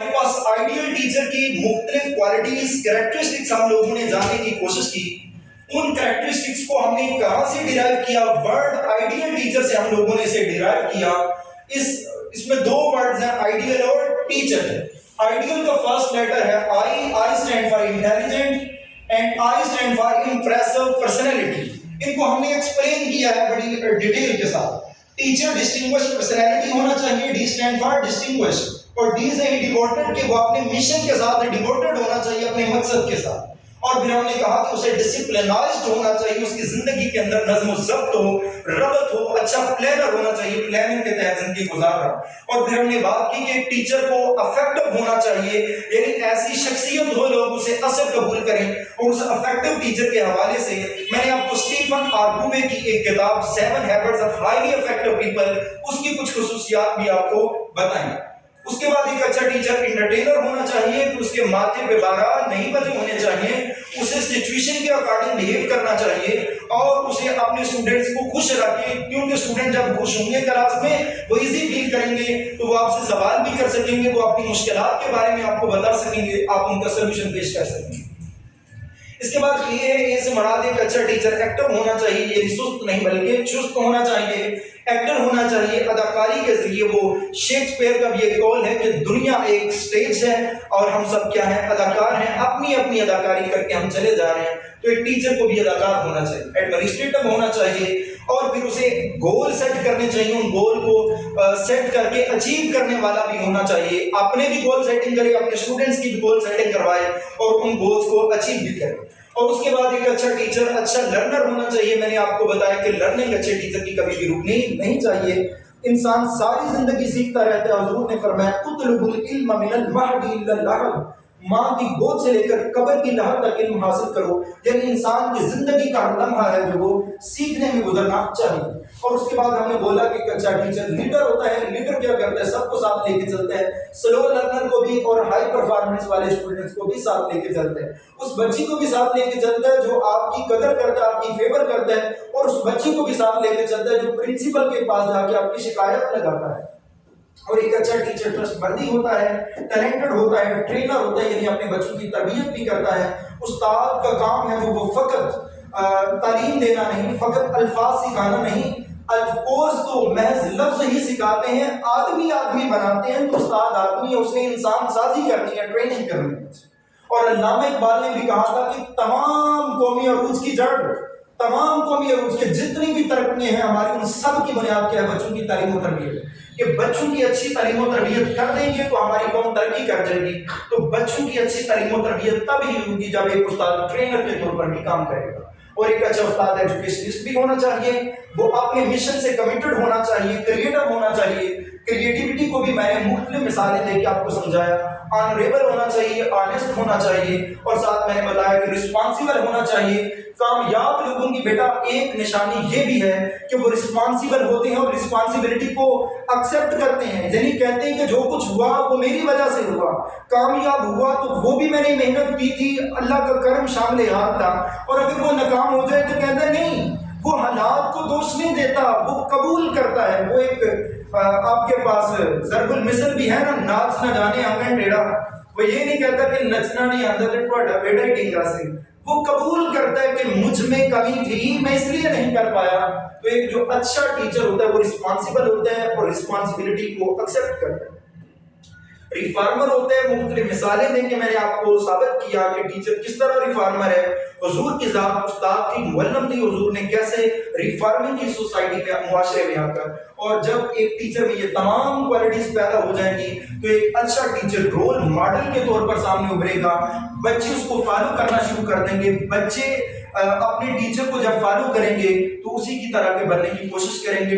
हमारे पास ideal teacher की मुख्तलिफ क्वालिटीज कैरेक्टरिस्टिक्स हम लोगों ने जानने की कोशिश की। उन कैरेक्टरिस्टिक्स को हमने कहाँ से डिराइव किया? वर्ड आइडियल टीचर से हम लोगों ने इसे डिराइव किया। इसमें दो वर्ड्स हैं, आइडियल और टीचर। आइडियल का फर्स्ट लेटर है I stand for intelligent and I stand for impressive personality. इनको हमने एक्सप्लेन किया है बड़ी डिटेल के साथ। टीचर डिस्टिंग्विश पर्सनैलिटी होना चाहिए, डी स्टैंड फॉर डिस्टिंग्विश, और डी से ही डिवोटेड कि वो अपने मिशन के साथ डिवोटेड होना चाहिए, अपने मकसद के साथ। और फिर हमने कहा कि उसे डिसिप्लिनाइज्ड होना चाहिए, उसकी जिंदगी के अंदर नज्म ज़ब्त हो, रबत हो, अच्छा प्लानर होना चाहिए, प्लानिंग के तहत जिंदगी गुजार रहा। और फिर हमने बात की कि टीचर को अफेक्टिव होना चाहिए, यानी ऐसी शख्सियत हो लोग उसे असर कबूल करें। और उस अफेक्टिव टीचर के हवाले से मैंने आपको स्टीफन आर्कुवे की एक किताब 7 habits of highly effective people, उसकी कुछ खुसूसियात भी आपको बताएं। उसके बाद एक अच्छा टीचर इंटरटेनर होना चाहिए, तो उसके माथे पे 12 नहीं बजे होने चाहिए, उसे सिचुएशन के अकॉर्डिंग बिहेव करना चाहिए और उसे अपने स्टूडेंट्स को खुश रखे, क्योंकि स्टूडेंट जब खुश होंगे क्लास में वो इजी फील करेंगे, तो वो आपसे सवाल भी कर सकेंगे, वो अपनी मुश्किलात के बारे में आपको बता सकेंगे, आप उनका सोल्यूशन पेश कर सकेंगे। इसके बाद ये है, ए से मराद एक अच्छा टीचर एक्टिव होना चाहिए, ये सुस्त नहीं बल्कि चुस्त होना चाहिए, एक्टर होना चाहिए। अदाकारी के जरिए वो शेक्सपियर का भी एक कौल है कि दुनिया एक स्टेज है और हम सब क्या हैं, अदाकार हैं, अपनी अपनी अदाकारी करके हम चले जा रहे हैं। तो एक टीचर को भी अदाकार होना चाहिए, एडमिनिस्ट्रेटिव होना चाहिए, और फिर उसे गोल सेट करने चाहिए, उन गोल को सेट करके अचीव करने वाला भी होना चाहिए। अपने भी गोल सेटिंग करे, अपने स्टूडेंट्स की भी गोल सेटिंग करवाए और उन गोल्स को अचीव भी करे। और उसके बाद एक अच्छा टीचर अच्छा लर्नर होना चाहिए। मैंने आपको बताया कि लर्निंग अच्छे टीचर की कभी भी रुकनी नहीं चाहिए। इंसान सारी जिंदगी सीखता रहता है। हुजूर ने फरमाया उतलुबुल इल्म मिनल महदी इलल लहद, माँ की गोद से लेकर कब्र की लहर तक इल्म हासिल करो, यानी इंसान की जिंदगी का हर लम्हा है जो वो सीखने में गुजरना चाहिए। और उसके बाद हमने बोला कि अच्छा टीचर लीडर होता है। लीडर क्या करता है, सबको साथ लेके चलता है, स्लो लर्नर को भी और हाई परफॉर्मेंस वाले स्टूडेंट्स को भी साथ लेके चलता है, उस बच्ची को भी साथ लेके चलता है जो आपकी कदर करता है, आपकी फेवर करता है, और उस बच्ची को भी साथ लेके चलता है जो प्रिंसिपल के पास जाके आपकी शिकायत लगाता है। और एक अच्छा टीचर ट्रस्टवर्दी होता है, टैलेंटेड होता है, ट्रेनर होता है, यानी अपने बच्चों की तरबियत भी करता है। उस्ताद का काम है वो फकत तालीम देना नहीं, फकत अल्फाज सिखाना नहीं, कोर्स तो महज लफ्ज ही सिखाते हैं, आदमी आदमी बनाते हैं। तो उस्ताद आदमी है, उसने इंसान साजी करनी है, ट्रेनिंग करनी है। और अल्लामा इकबाल ने भी कहा था कि तमाम कौमी अरूज की जड़, तमाम कौमी अरूज के जितनी भी तरक्कियां हैं हमारी, उन सब की बुनियाद क्या है? बच्चों की तालीम और तरबियत। कि बच्चों की अच्छी तालीम और तरबियत कर देंगे तो हमारी कौम तरक्की कर जाएगी। तो बच्चों की अच्छी तालीम और तरबियत तब ही होगी जब एक उस्ताद ट्रेनर के तौर पर भी काम करेगा। और एक अच्छा उस्ताद एजुकेशनिस्ट भी होना चाहिए, वो अपने मिशन से कमिटेड होना चाहिए, क्रिएटिव होना चाहिए। क्रिएटिविटी को भी मैंने मुख्तलिफ मिसालें देके आपको समझाया। ऑनरेबल होना चाहिए, ऑनेस्ट होना चाहिए, और साथ मैंने बताया कि रिस्पॉन्सिबल होना चाहिए। कामयाब लोगों की बेटा एक निशानी ये भी है कि वो रिस्पॉन्सिबल होते हैं और रिस्पॉन्सिबिलिटी को एक्सेप्ट करते हैं, यानी कहते हैं कि जो कुछ हुआ वो मेरी वजह से हुआ, कामयाब हुआ तो वो भी मैंने मेहनत की थी, अल्लाह का करम शामिल हाथ था। और अगर वो नाकाम हो जाए तो कहता है नहीं, वो हालात को दोष नहीं देता, वो कबूल करता है। वो एक आपके पास ज़रबुल मिसल भी है ना, नाच न जाने आंगन टेढ़ा, वो ये नहीं कहता कि नचना नहीं आता तो बेटा टीका से, वो कबूल करता है कि मुझ में कमी थी, मैं इसलिए नहीं कर पाया। तो एक जो अच्छा टीचर होता है वो रिस्पॉन्सिबल होता है और रिस्पॉन्सिबिलिटी को एक्सेप्ट करता है। रिफॉर्मर होते हैं, मुख्तलिफ मिसालें देके मैंने आपको साबित किया कि टीचर किस तरह रिफॉर्मर है। हुजूर की जात उस्ताद की मुअल्लम थी, हुजूर ने कैसे रिफॉर्मिंग की सोसाइटी में, मुआशरे में आकर। और जब एक टीचर में ये तमाम क्वालिटीज पैदा हो जाएंगी तो एक अच्छा टीचर रोल मॉडल के तौर पर सामने उभरेगा। बच्चे उसको फॉलो करना शुरू कर देंगे। बच्चे अपने टीचर को जब फॉलो करेंगे तो उसी की तरह के बनने की कोशिश करेंगे।